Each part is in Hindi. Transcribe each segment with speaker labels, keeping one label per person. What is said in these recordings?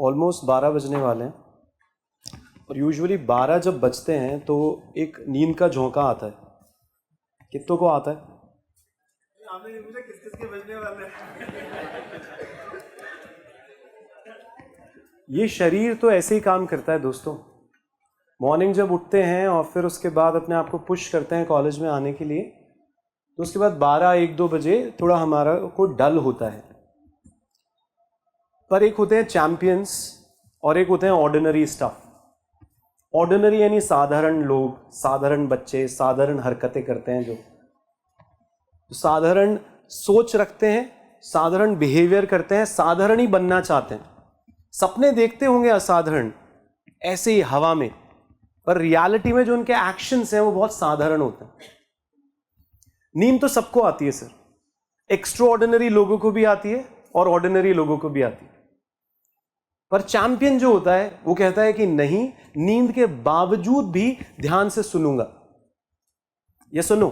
Speaker 1: ऑलमोस्ट 12 बजने वाले हैं और यूजुअली 12 जब बजते हैं तो एक नींद का झोंका आता है। कितनों को आता है?
Speaker 2: आपने नहीं पूछा किस किस के बजने वाले हैं।
Speaker 1: ये शरीर तो ऐसे ही काम करता है दोस्तों। मॉर्निंग जब उठते हैं और फिर उसके बाद अपने आप को पुश करते हैं कॉलेज में आने के लिए, तो उसके बाद 12-1-2 बजे थोड़ा हमारा को डल होता है। पर एक होते हैं चैंपियंस और एक होते हैं ऑर्डिनरी स्टफ। ऑर्डिनरी यानी साधारण लोग, साधारण बच्चे, साधारण हरकतें करते हैं, जो साधारण सोच रखते हैं, साधारण बिहेवियर करते हैं, साधारण ही बनना चाहते हैं। सपने देखते होंगे असाधारण ऐसे ही हवा में, पर रियलिटी में जो उनके एक्शंस हैं वो बहुत साधारण होते हैं। नींद तो सबको आती है सर, एक्स्ट्रा ऑर्डिनरी लोगों को भी आती है और ऑर्डिनरी लोगों को भी आती है। पर चैंपियन जो होता है वो कहता है कि नहीं, नींद के बावजूद भी ध्यान से सुनूंगा। ये सुनो,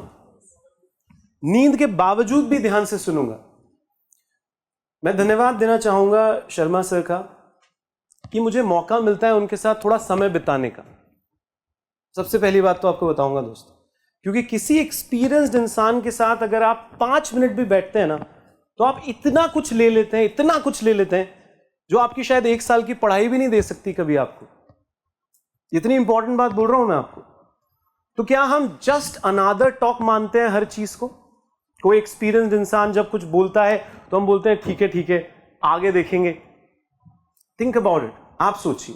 Speaker 1: नींद के बावजूद भी ध्यान से सुनूंगा। मैं धन्यवाद देना चाहूंगा शर्मा सर का कि मुझे मौका मिलता है उनके साथ थोड़ा समय बिताने का। सबसे पहली बात तो आपको बताऊंगा दोस्तों, क्योंकि किसी एक्सपीरियंस्ड इंसान के साथ अगर आप 5 मिनट भी बैठते हैं ना, तो आप इतना कुछ ले लेते हैं, इतना कुछ ले लेते हैं जो आपकी शायद 1 साल की पढ़ाई भी नहीं दे सकती कभी आपको। इतनी इंपॉर्टेंट बात बोल रहा हूं मैं आपको। तो क्या हम जस्ट अनादर टॉक मानते हैं हर चीज को? कोई एक्सपीरियंस्ड इंसान जब कुछ बोलता है तो हम बोलते हैं ठीक है आगे देखेंगे। थिंक अबाउट इट, आप सोचिए।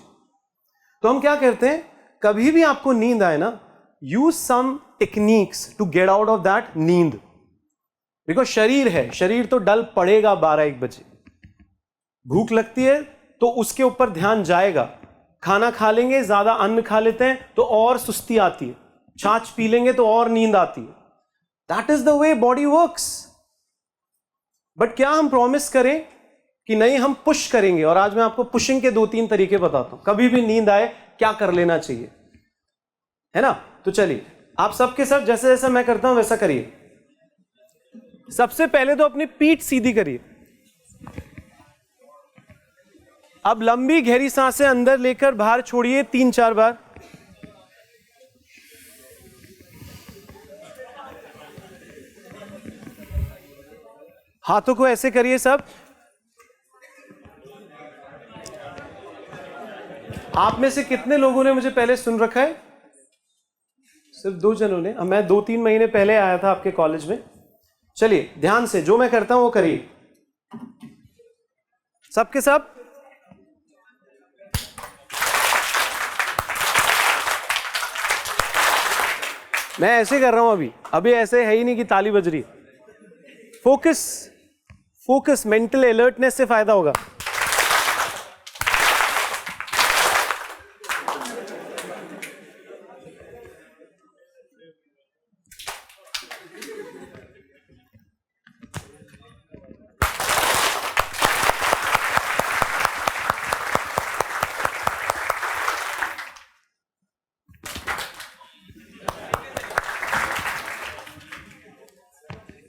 Speaker 1: तो हम क्या करते हैं, कभी भी आपको नींद आए ना, use some techniques to get out of that नींद। बिकॉज शरीर है, शरीर तो डल पड़ेगा 12-1 बजे। भूख लगती है तो उसके ऊपर ध्यान जाएगा। खाना खा लेंगे, ज्यादा अन्न खा लेते हैं तो और सुस्ती आती है। छाछ पी लेंगे तो और नींद आती है। That is the way body works. But क्या हम प्रॉमिस करें कि नहीं, हम पुश करेंगे? और आज मैं आपको पुशिंग के 2-3 तरीके बताता हूं। कभी भी नींद आए क्या कर लेना चाहिए, है ना? तो चलिए, आप सबके सब जैसे जैसे मैं करता हूं वैसा करिए। सबसे पहले तो अपनी पीठ सीधी करिए। अब लंबी गहरी सांसें अंदर लेकर बाहर छोड़िए 3-4 बार। हाथों को ऐसे करिए सब। आप में से कितने लोगों ने मुझे पहले सुन रखा है? सिर्फ 2 जनों ने। मैं 2-3 महीने पहले आया था आपके कॉलेज में। चलिए ध्यान से जो मैं करता हूं वो करिए, सबके सब। मैं ऐसे कर रहा हूं अभी ऐसे है ही नहीं कि ताली बज रही है। फोकस, मेंटल अलर्टनेस से फायदा होगा।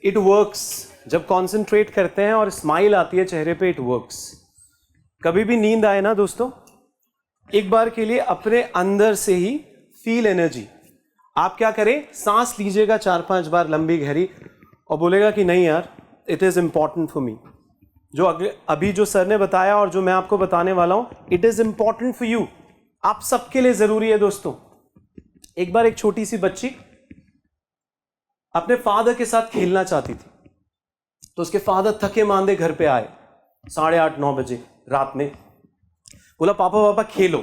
Speaker 1: It works. जब कॉन्सेंट्रेट करते हैं और स्माइल आती है चेहरे पे, इट वर्क्स। कभी भी नींद आए ना दोस्तों, एक बार के लिए अपने अंदर से ही फील एनर्जी। आप क्या करें, सांस लीजिएगा 4-5 बार लंबी गहरी और बोलेगा कि नहीं यार, it is important for me. जो अभी जो सर ने बताया और जो मैं आपको बताने वाला हूं, it is important for you. आप सबके लिए जरूरी है दोस्तों। एक बार एक छोटी सी बच्ची अपने फादर के साथ खेलना चाहती थी, तो उसके फादर थके मांदे घर पे आए 8:30-9 बजे रात में। बोला पापा खेलो।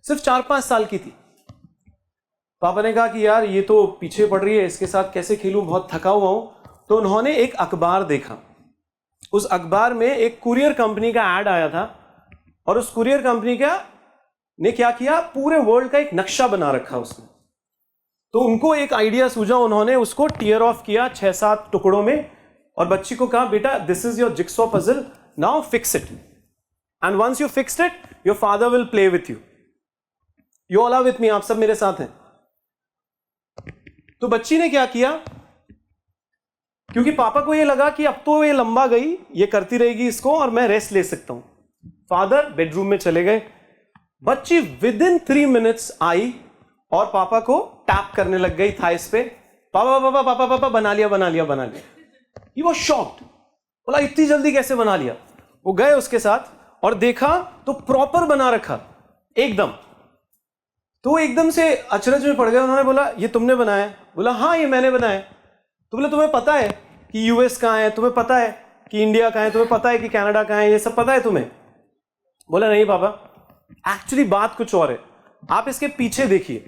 Speaker 1: सिर्फ 4-5 साल की थी। पापा ने कहा कि यार ये तो पीछे पड़ रही है, इसके साथ कैसे खेलूं, बहुत थका हुआ हूं। तो उन्होंने एक अखबार देखा। उस अखबार में एक कुरियर कंपनी का ऐड आया था और उस कुरियर कंपनी ने क्या किया, पूरे वर्ल्ड का एक नक्शा बना रखा उसने। तो उनको एक आइडिया सूझा, उन्होंने उसको टीयर ऑफ किया 6-7 टुकड़ों में और बच्ची को कहा बेटा this is your jigsaw puzzle, now fix it, and once you fixed it your father will play with you. You all are with me, आप सब मेरे साथ हैं। तो बच्ची ने क्या किया, क्योंकि पापा को ये लगा कि अब तो ये लंबा गई, ये करती रहेगी इसको और मैं रेस्ट ले सकता हूं। फादर बेडरूम में चले गए, बच्ची विद इन 3 मिनट्स आई और पापा को टैप करने लग गई थाइस पे, पापा पापा पापा पापा बना लिया बना लिया बना लिया। ही वाज शॉक्ड, बोला इतनी जल्दी कैसे बना लिया। वो गए उसके साथ और देखा तो प्रॉपर बना रखा एकदम। तो एकदम से अचरज में पड़ गए, उन्होंने बोला ये तुमने बनाया? बोला हाँ ये मैंने बनाया। तो बोले तुम्हें पता है कि यूएस कहाँ है, तुम्हें पता है कि इंडिया कहाँ है, तुम्हें पता है कि कनाडा कहाँ है, ये सब पता है तुम्हें? बोला नहीं पापा, एक्चुअली बात कुछ और है, आप इसके पीछे देखिए।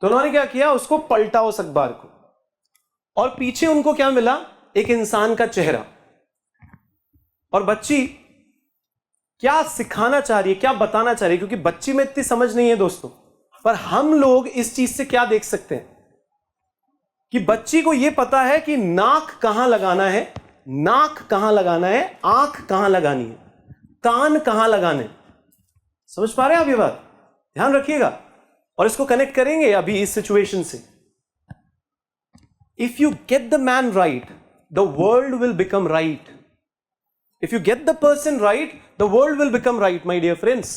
Speaker 1: तो उन्होंने क्या किया, उसको पलटा उस अखबार को, और पीछे उनको क्या मिला, एक इंसान का चेहरा। और बच्ची क्या सिखाना चाह रही है, क्या बताना चाह रही है, क्योंकि बच्ची में इतनी समझ नहीं है दोस्तों, पर हम लोग इस चीज से क्या देख सकते हैं कि बच्ची को यह पता है कि नाक कहां लगाना है, नाक कहां लगाना है, आंख कहां लगानी है, कान कहां लगाने। समझ पा रहे हैं आप ये बात? ध्यान रखिएगा और इसको कनेक्ट करेंगे अभी इस सिचुएशन से। If you get the man right, the world will become right. If you get the person right, the world will become right, my dear friends.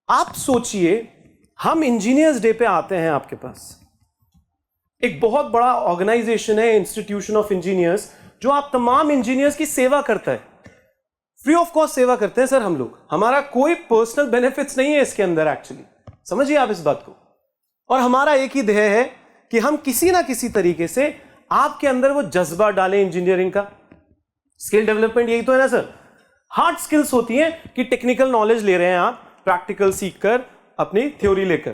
Speaker 1: आप सोचिए, हम इंजीनियर्स डे पे आते हैं आपके पास, एक बहुत बड़ा ऑर्गेनाइजेशन है, इंस्टीट्यूशन ऑफ इंजीनियर्स, जो आप तमाम इंजीनियर्स की सेवा करता है, फ्री ऑफ कॉस्ट सेवा करते हैं सर हम लोग, हमारा कोई पर्सनल बेनिफिट्स नहीं है इसके अंदर एक्चुअली, समझिए आप इस बात को। और हमारा एक ही ध्येय है कि हम किसी ना किसी तरीके से आपके अंदर वो जज्बा डालें इंजीनियरिंग का। स्किल डेवलपमेंट यही तो है ना सर, हार्ड स्किल्स होती हैं कि टेक्निकल नॉलेज ले रहे हैं आप, प्रैक्टिकल सीखकर, अपनी थ्योरी लेकर,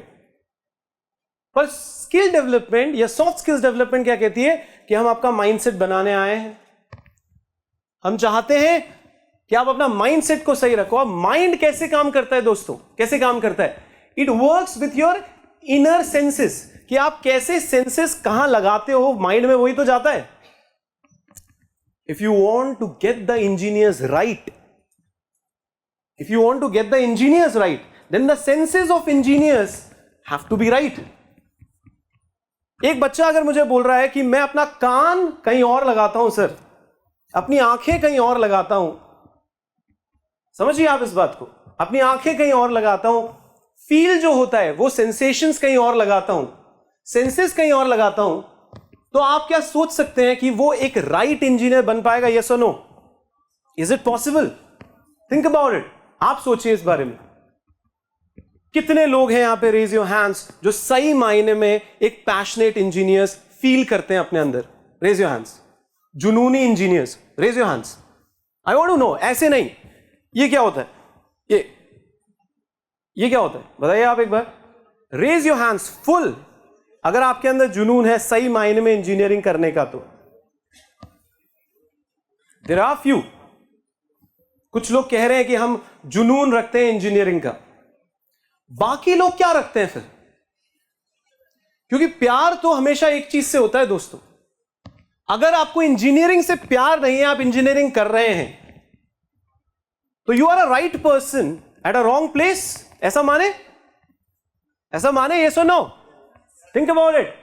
Speaker 1: पर स्किल डेवलपमेंट या सॉफ्ट स्किल्स डेवलपमेंट क्या कहती है कि हम आपका माइंडसेट बनाने आए हैं। हम चाहते हैं कि आप अपना माइंडसेट को सही रखो। अब माइंड कैसे काम करता है दोस्तों, कैसे काम करता है? It works with your inner senses, कि आप कैसे सेंसेस कहां लगाते हो माइंड में, वही तो जाता है। If you want to get the engineers right, then the senses of engineers have to be right. एक बच्चा अगर मुझे बोल रहा है कि मैं अपना कान कहीं और लगाता हूं सर, अपनी आंखें कहीं और लगाता हूं, समझिए आप इस बात को, अपनी आंखें कहीं और लगाता हूं, फील जो होता है वो सेंसेशंस कहीं और लगाता हूं, सेंसेस कहीं और लगाता हूं, तो आप क्या सोच सकते हैं कि वो एक राइट इंजीनियर बन पाएगा? यस और no? Is it possible? Think about it. आप सोचिए इस बारे में। कितने लोग हैं यहां पे, रेज योर हैंड्स, जो सही मायने में एक पैशनेट इंजीनियर्स फील करते हैं अपने अंदर? Raise your hands. जुनूनी engineers, raise your hands. I want to know. ऐसे नहीं, ये क्या होता है, ये क्या होता है बताइए आप एक बार। रेज योर हैंड्स फुल अगर आपके अंदर जुनून है सही मायने में इंजीनियरिंग करने का। तो देयर आर फ्यू, कुछ लोग कह रहे हैं कि हम जुनून रखते हैं इंजीनियरिंग का, बाकी लोग क्या रखते हैं फिर? क्योंकि प्यार तो हमेशा एक चीज से होता है दोस्तों। अगर आपको इंजीनियरिंग से प्यार नहीं है, आप इंजीनियरिंग कर रहे हैं, तो you are a right person at a wrong place. ऐसा माने यस और नो? थिंक अबाउट इट,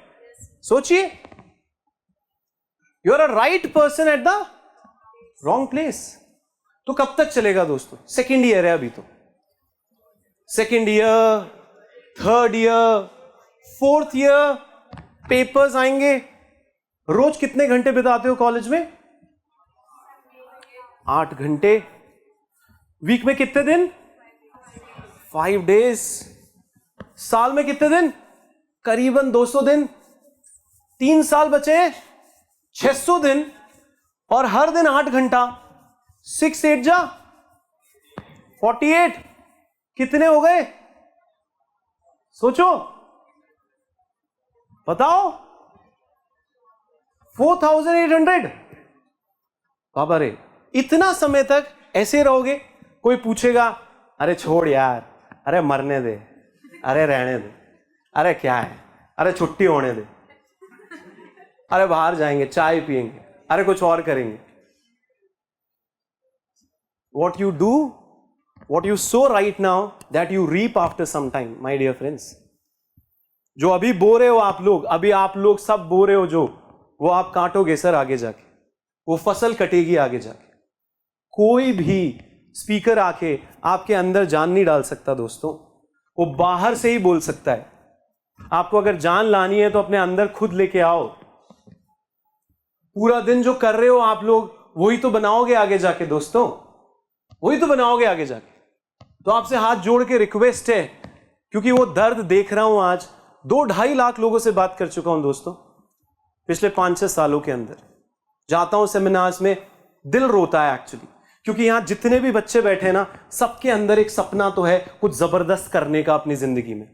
Speaker 1: सोचिए। You are a right person at the wrong place. तो कब तक चलेगा दोस्तों? सेकेंड ईयर है अभी तो, second year, third year, fourth year, papers आएंगे। रोज कितने घंटे बिताते हो कॉलेज में? 8 घंटे। वीक में कितने दिन? 5 डेज। साल में कितने दिन? करीबन 200 दिन। 3 साल बचे हैं, 600 दिन, और हर दिन 8 घंटा। 6 8 जा 48। कितने हो गए? सोचो, बताओ। 4800। बाबा रे, इतना समय तक ऐसे रहोगे? कोई पूछेगा, अरे छोड़ यार, अरे मरने दे, अरे रहने दे, अरे क्या है, अरे छुट्टी होने दे, अरे बाहर जाएंगे, चाय पिएंगे, अरे कुछ और करेंगे। What you do, what you sow right now, that you reap after some time, my dear friends. जो अभी बो रहे हो आप लोग, अभी आप लोग सब बो रहे हो जो, वो आप काटोगे सर आगे जाके, वो फसल कटेगी आगे जाके। कोई भी स्पीकर आके आपके अंदर जान नहीं डाल सकता दोस्तों, वो बाहर से ही बोल सकता है। आपको अगर जान लानी है तो अपने अंदर खुद लेके आओ। पूरा दिन जो कर रहे हो आप लोग, वही तो बनाओगे आगे जाके दोस्तों, वही तो बनाओगे आगे जाके। तो आपसे हाथ जोड़ के रिक्वेस्ट है, क्योंकि वो दर्द देख रहा हूं आज, 2-2.5 लाख लोगों से बात कर चुका हूं दोस्तों पिछले 5-6 सालों के अंदर। जाता हूं सेमिनार्स में, दिल रोता है एक्चुअली, क्योंकि यहां जितने भी बच्चे बैठे ना, सबके अंदर एक सपना तो है कुछ जबरदस्त करने का अपनी जिंदगी में।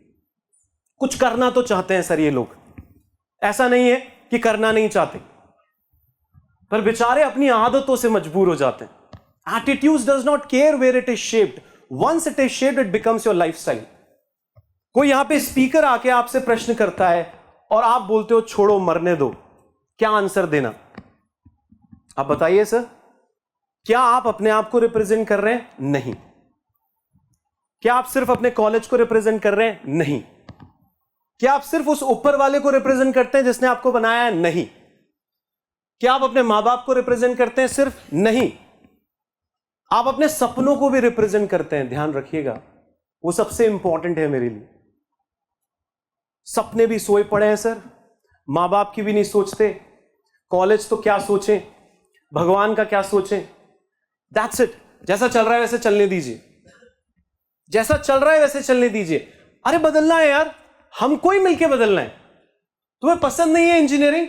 Speaker 1: कुछ करना तो चाहते हैं सर ये लोग, ऐसा नहीं है कि करना नहीं चाहते, पर बेचारे अपनी आदतों से मजबूर हो जाते हैं। Attitude does not care where it is shaped, once it is shaped it becomes your lifestyle. कोई यहां पे स्पीकर आके आपसे प्रश्न करता है और आप बोलते हो छोड़ो मरने दो, क्या आंसर देना? आप बताइए सर, क्या आप अपने आप को रिप्रेजेंट कर रहे हैं? नहीं। क्या आप सिर्फ अपने कॉलेज को रिप्रेजेंट कर रहे हैं? नहीं। क्या आप सिर्फ उस ऊपर वाले को रिप्रेजेंट करते हैं जिसने आपको बनाया है? नहीं। क्या आप अपने मां बाप को रिप्रेजेंट करते हैं सिर्फ? नहीं। आप अपने सपनों को भी रिप्रेजेंट करते हैं, ध्यान रखिएगा, वो सबसे इंपॉर्टेंट है मेरे लिए। सपने भी सोए पड़े हैं सर, मां बाप की भी नहीं सोचते, कॉलेज तो क्या सोचें, भगवान का क्या सोचें। That's it. जैसा चल रहा है वैसे चलने दीजिए, जैसा चल रहा है वैसे चलने दीजिए। अरे बदलना है यार, हमको ही मिलके बदलना है। तुम्हें पसंद नहीं है इंजीनियरिंग,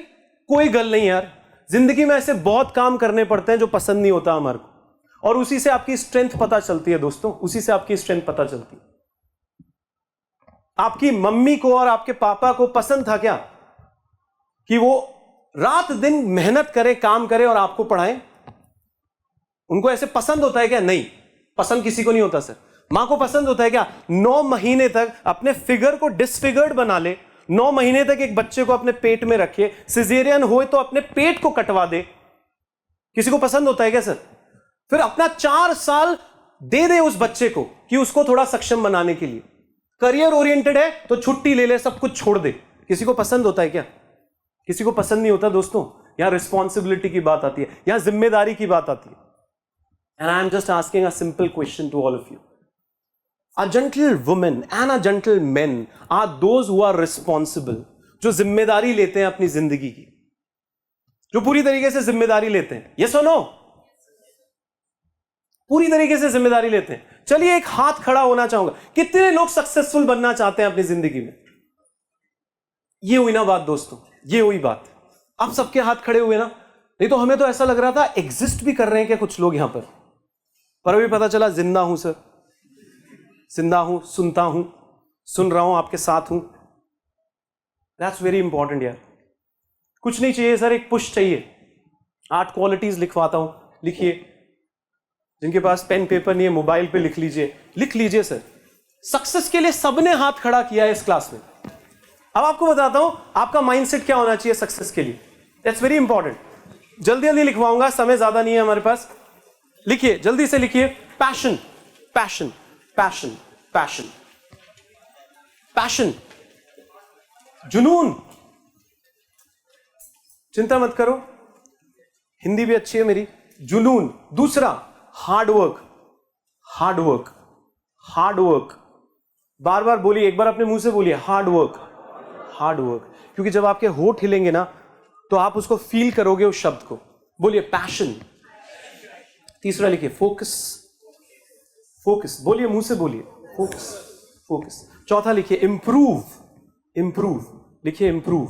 Speaker 1: कोई गल नहीं यार, जिंदगी में ऐसे बहुत काम करने पड़ते हैं जो पसंद नहीं होता हमारे को, और उसी से आपकी स्ट्रेंथ पता चलती है दोस्तों, उसी से आपकी स्ट्रेंथ पता चलती है। आपकी मम्मी को और आपके पापा को पसंद था क्या कि वो रात दिन मेहनत करे, काम करे और आपको पढ़ाएं? उनको ऐसे पसंद होता है क्या? नहीं, पसंद किसी को नहीं होता सर। मां को पसंद होता है क्या 9 महीने तक अपने फिगर को डिसफिगर्ड बना ले, 9 महीने तक एक बच्चे को अपने पेट में रखे, सिजेरियन होए तो अपने पेट को कटवा दे? किसी को पसंद होता है क्या सर? फिर अपना 4 साल दे दे उस बच्चे को कि उसको थोड़ा सक्षम बनाने के लिए। करियर ओरिएंटेड है तो छुट्टी ले ले, सब कुछ छोड़ दे। किसी को पसंद होता है क्या? किसी को पसंद नहीं होता दोस्तों। यहां रिस्पॉन्सिबिलिटी की बात आती है, यहां जिम्मेदारी की बात आती है। And I am just asking a simple question to all of you. A gentle woman and a gentle men are those who are responsible, जो जिम्मेदारी लेते हैं अपनी जिंदगी की, जो पूरी तरीके से जिम्मेदारी लेते हैं। Yes or no? पूरी तरीके से जिम्मेदारी लेते हैं। चलिए एक हाथ खड़ा होना चाहूंगा, कितने लोग सक्सेसफुल बनना चाहते हैं अपनी जिंदगी में? ये हुई ना बात दोस्तों, ये हुई बात। आप सबके हाथ खड़े हुए ना, नहीं तो हमें तो ऐसा लग रहा था एग्जिस्ट भी कर रहे हैं क्या कुछ लोग यहां पर अभी पता चला जिंदा हूं सर, जिंदा हूं, सुनता हूं, सुन रहा हूं, आपके साथ हूं। दैट्स वेरी इंपॉर्टेंट यार। कुछ नहीं चाहिए सर, एक पुश चाहिए। 8 क्वालिटीज लिखवाता हूं, लिखिए। जिनके पास पेन पेपर नहीं है, मोबाइल पे लिख लीजिए, लिख लीजिए सर। सक्सेस के लिए सबने हाथ खड़ा किया है इस क्लास में। अब आपको बताता हूं आपका माइंडसेट क्या होना चाहिए सक्सेस के लिए। That's very important. जल्दी जल्दी लिखवाऊंगा, समय ज्यादा नहीं है हमारे पास। लिखिए, जल्दी से लिखिए। Passion, passion, passion, passion, passion, जुनून। चिंता मत करो, हिंदी भी अच्छी है मेरी। जुनून। दूसरा, hard work, hard work, hard work. बार बार बोलिए, एक बार अपने मुंह से बोलिए, हार्ड वर्क, हार्ड वर्क। क्योंकि जब आपके होठ हिलेंगे ना तो आप उसको फील करोगे उस शब्द को। बोलिए पैशन। तीसरा लिखिए फोकस, फोकस। बोलिए, मुंह से बोलिए, फोकस, फोकस। चौथा लिखिए इंप्रूव, इंप्रूव। लिखिए इंप्रूव।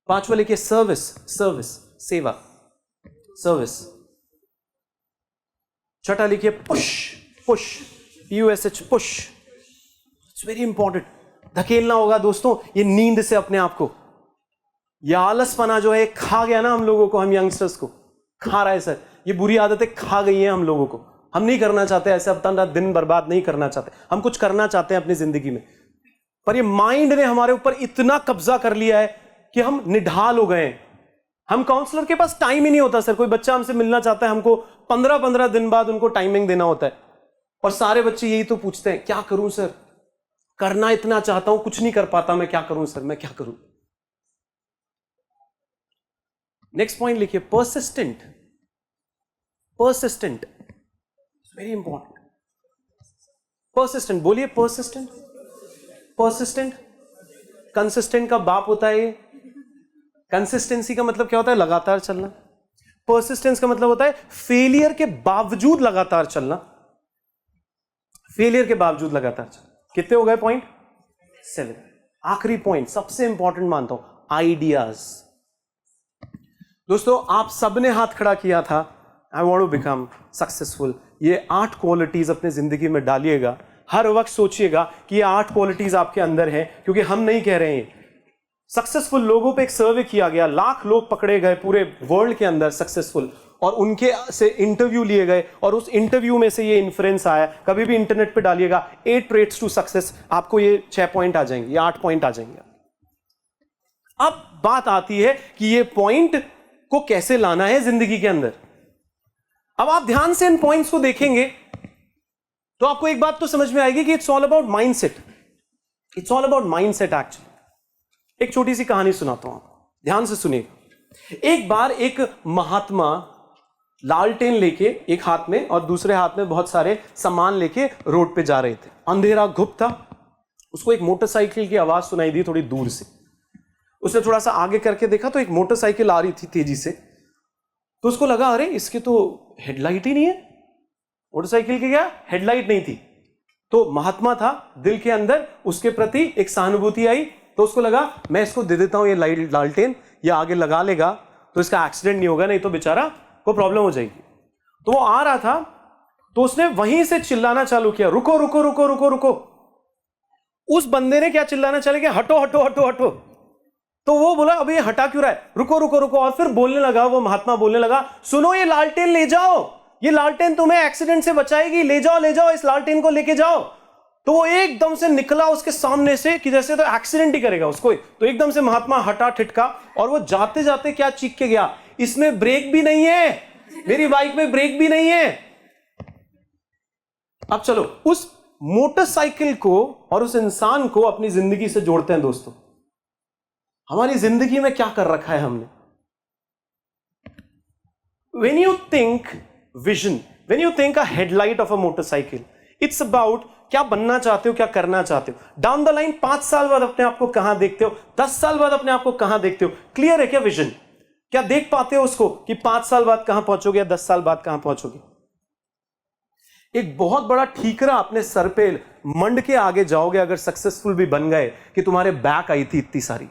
Speaker 1: पांचवा लिखिए सर्विस, सर्विस, सेवा, सर्विस। छठा लिखिए push, push, PUSH, push. It's very important. धकेलना होगा दोस्तों ये नींद से अपने आप को। यह आलसपना जो है खा गया ना हम लोगों को, हम यंगस्टर्स को खा रहा है सर। ये बुरी आदतें खा गई हैं हम लोगों को। हम नहीं करना चाहते ऐसे, अपना दिन बर्बाद नहीं करना चाहते। हम कुछ करना चाहते हैं अपनी जिंदगी में, पर ये माइंड ने हमारे ऊपर इतना कब्जा कर लिया है कि हम निढाल हो गए हैं। हम काउंसलर के पास टाइम ही नहीं होता सर। कोई बच्चा हमसे मिलना चाहता है, हमको 15-15 दिन बाद उनको टाइमिंग देना होता है। और सारे बच्चे यही तो पूछते हैं, क्या करूं सर, करना इतना चाहता हूं, कुछ नहीं कर पाता, मैं क्या करूं सर, मैं क्या करूं। नेक्स्ट पॉइंट लिखिए persistent, persistent. Very important. Persistent, बोलिए परसिस्टेंट। परसिस्टेंट, कंसिस्टेंट का बाप होता है ये। कंसिस्टेंसी का मतलब क्या होता है? लगातार चलना। परसिस्टेंस का मतलब होता है फेलियर के बावजूद लगातार चलना। फेलियर के बावजूद लगातार चलना। कितने हो गए पॉइंट? 7। आखिरी पॉइंट सबसे इंपॉर्टेंट मानता हूं, आइडियाज। दोस्तों आप सबने हाथ खड़ा किया था, I want to become successful. ये 8 क्वालिटीज अपने जिंदगी में डालिएगा। हर वक्त सोचिएगा कि ये 8 क्वालिटीज आपके अंदर हैं, क्योंकि हम नहीं कह रहे हैं। सक्सेसफुल लोगों पे एक सर्वे किया गया, लाख लोग पकड़े गए पूरे वर्ल्ड के अंदर सक्सेसफुल, और उनके से इंटरव्यू लिए गए, और उस इंटरव्यू में से ये इन्फ्रेंस आया। कभी भी इंटरनेट पे डालिएगा 8 ट्रेट्स टू सक्सेस, आपको ये 6 पॉइंट आ जाएंगे, ये 8 पॉइंट आ जाएंगे। अब बात आती है कि ये पॉइंट को कैसे लाना है जिंदगी के अंदर। अब आप ध्यान से इन पॉइंट्स को देखेंगे तो आपको एक बात तो समझ में आएगी कि it's all about mindset. It's all about mindset actually. एक छोटी सी कहानी सुनाता हूं, ध्यान से सुनिएगा। एक बार एक महात्मा लालटेन लेके एक हाथ में और दूसरे हाथ में बहुत सारे सामान लेके रोड पे जा रहे थे। अंधेरा घुप था। उसको एक मोटरसाइकिल की आवाज सुनाई दी थोड़ी दूर से। उसने थोड़ा सा आगे करके देखा तो एक मोटरसाइकिल आ रही थी तेजी से। तो उसको लगा अरे इसके तो हेडलाइट ही नहीं है। मोटरसाइकिल की क्या हेडलाइट नहीं थी। तो महात्मा था, दिल के अंदर उसके प्रति एक सहानुभूति आई। तो उसको लगा मैं इसको दे देता हूं ये लालटेन, ये आगे लगा लेगा तो इसका एक्सीडेंट नहीं होगा, नहीं तो बेचारा को प्रॉब्लम हो जाएगी। तो वो आ रहा था तो उसने वहीं से चिल्लाना चालू किया, रुको रुको रुको रुको रुको। उस बंदे ने क्या चिल्लाना चालू किया, हटो हटो हटो हटो। तो वो बोला अबे ये हटा क्यों रहा है, रुको रुको रुको। और फिर बोलने लगा, वो महात्मा बोलने लगा, सुनो ये लालटेन ले जाओ, ये लालटेन तुम्हें एक्सीडेंट से बचाएगी, ले जाओ ले जाओ, इस लालटेन को लेके जाओ। तो वो एकदम से निकला उसके सामने से कि जैसे तो एक्सीडेंट ही करेगा उसको। तो एकदम से महात्मा हटा ठिठका, और वो जाते जाते क्या चीख के गया, इसमें ब्रेक भी नहीं है, मेरी बाइक में ब्रेक भी नहीं है। अब चलो उस मोटरसाइकिल को और उस इंसान को अपनी जिंदगी से जोड़ते हैं दोस्तों। हमारी जिंदगी में क्या कर रखा है हमने। When you think vision, when you think a headlight of a motorcycle, it's about क्या बनना चाहते हो, क्या करना चाहते हो। डाउन द लाइन 5 साल बाद अपने आप को कहां देखते हो, 10 साल बाद अपने आप को कहां देखते हो। क्लियर है क्या विजन? क्या देख पाते हो उसको कि 5 साल बाद कहां पहुंचोगे या 10 साल बाद कहां पहुंचोगे। एक बहुत बड़ा ठीकरा अपने सर पे मंड के आगे जाओगे अगर सक्सेसफुल भी बन गए कि तुम्हारे बैक आई थी इतनी सारी।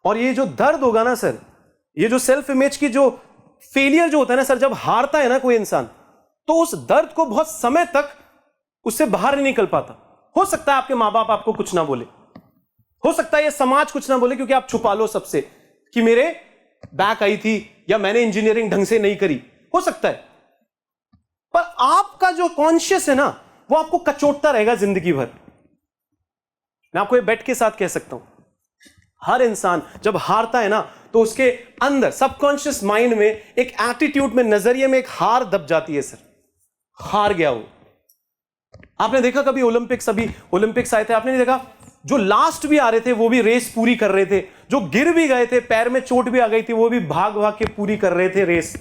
Speaker 1: और ये जो दर्द होगा ना सर, ये जो सेल्फ इमेज की जो फेलियर जो होता है ना सर, जब हारता है ना कोई इंसान, तो उस दर्द को बहुत समय तक उससे बाहर नहीं निकल पाता। हो सकता है आपके मां बाप आपको कुछ ना बोले, हो सकता है ये समाज कुछ ना बोले क्योंकि आप छुपा लो सबसे कि मेरे बैक आई थी या मैंने इंजीनियरिंग ढंग से नहीं करी, हो सकता है। पर आपका जो कॉन्शियस है ना वो आपको कचोटता रहेगा जिंदगी भर। मैं आपको ये बेट के साथ कह सकता हूं, हर इंसान जब हारता है ना तो उसके अंदर सबकॉन्शियस माइंड में एक एटीट्यूड में, नजरिए में एक हार दब जाती है। सर हार गया वो। आपने देखा कभी ओलंपिक्स, अभी ओलंपिक्स आए थे, आपने नहीं देखा जो लास्ट भी आ रहे थे वो भी रेस पूरी कर रहे थे, जो गिर भी गए थे, पैर में चोट भी आ गई थी, वो भी भाग भाग के पूरी कर रहे थे रेस,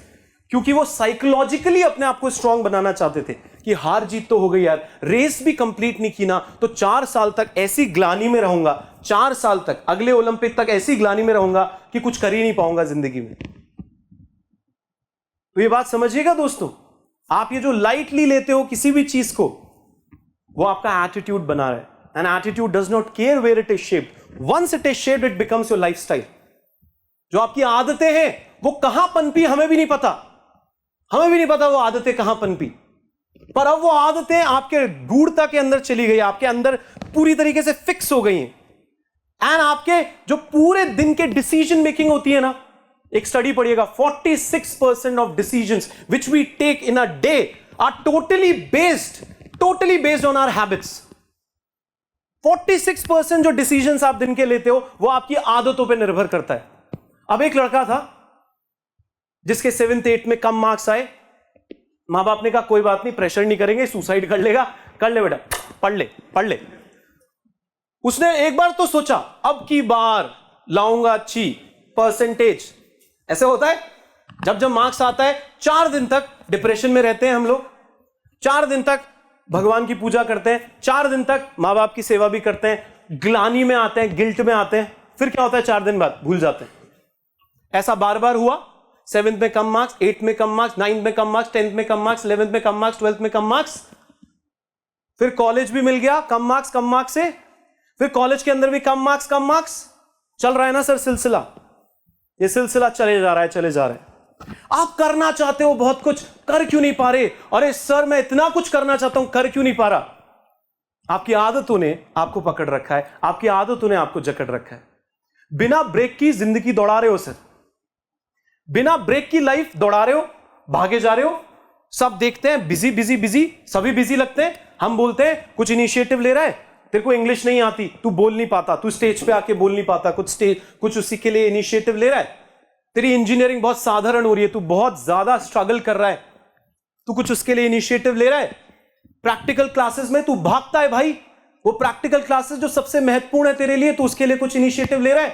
Speaker 1: क्योंकि वो साइकोलॉजिकली अपने आप को स्ट्रांग बनाना चाहते थे कि हार जीत तो हो गई यार, रेस भी कंप्लीट नहीं की ना तो 4 साल तक ऐसी ग्लानी में रहूंगा, 4 साल तक अगले ओलंपिक तक ऐसी ग्लानी में रहूंगा कि कुछ कर ही नहीं पाऊंगा जिंदगी में। तो ये बात समझिएगा दोस्तों, आप ये जो लाइटली लेते हो किसी भी चीज को, वो आपका एटीट्यूड बना रहा है। An attitude does not care where it is shaped, once it is shaped it becomes your lifestyle. जो आपकी आदतें हैं वो कहां पनपी हमें भी नहीं पता, हमें भी नहीं पता वो आदतें कहां पनपी, पर अब वो आदतें आपके गूढ़ता के अंदर चली गई, आपके अंदर पूरी तरीके से फिक्स हो गई हैं। एंड आपके जो पूरे दिन के डिसीजन मेकिंग होती है ना, एक स्टडी पढ़िएगा, 46% of decisions which we take in a day are totally based on our habits. 46% जो डिसीजंस आप दिन के लेते हो वो आपकी आदतों पे निर्भर करता है। अब एक लड़का था जिसके 7th 8th में कम मार्क्स आए, मां बाप ने कहा कोई बात नहीं, प्रेशर नहीं करेंगे, सुसाइड कर लेगा, कर ले बेटा, पढ़ ले। उसने एक बार तो सोचा अब की बार लाऊंगा अच्छी परसेंटेज। ऐसे होता है जब मार्क्स आता है 4 दिन तक डिप्रेशन में रहते हैं हम लोग, 4 दिन तक भगवान की पूजा करते हैं, 4 दिन तक मां बाप की सेवा भी करते हैं, ग्लानी में आते हैं, गिल्ट में आते हैं, फिर क्या होता है 4 दिन बाद भूल जाते हैं। ऐसा बार बार हुआ। 7th में कम मार्क्स, 8th में कम मार्क्स, 9th में कम मार्क्स, 10th में कम मार्क्स, 11th में कम मार्क्स, 12th में कम मार्क्स, फिर कॉलेज भी मिल गया कम मार्क्स से, फिर कॉलेज के अंदर भी कम मार्क्स। चल रहा है ना सर सिलसिला, ये सिलसिला चले जा रहा है। आप करना चाहते हो बहुत कुछ, कर क्यों नहीं पा रहे? अरे सर मैं इतना कुछ करना चाहता हूं, कर क्यों नहीं पा रहा? आपकी आदतों ने आपको पकड़ रखा है, आपकी आदतों ने आपको जकड़ रखा है। बिना ब्रेक की जिंदगी दौड़ा रहे हो सर, बिना ब्रेक की लाइफ दौड़ा रहे हो, भागे जा रहे हो। सब देखते हैं बिजी, सभी बिजी लगते हैं। हम बोलते हैं कुछ इनिशिएटिव ले रहा है, तेरे को इंग्लिश नहीं आती, तू बोल नहीं पाता, तू स्टेज पे आके बोल नहीं पाता, कुछ उसी के लिए इनिशिएटिव ले रहा है। तेरी इंजीनियरिंग बहुत साधारण हो रही है, तू बहुत ज्यादा स्ट्रगल कर रहा है, तू कुछ उसके लिए इनिशिएटिव ले रहा है। प्रैक्टिकल क्लासेस में तू भागता है भाई, वो प्रैक्टिकल क्लासेस जो सबसे महत्वपूर्ण है तेरे लिए, तू उसके लिए कुछ इनिशिएटिव ले रहा है।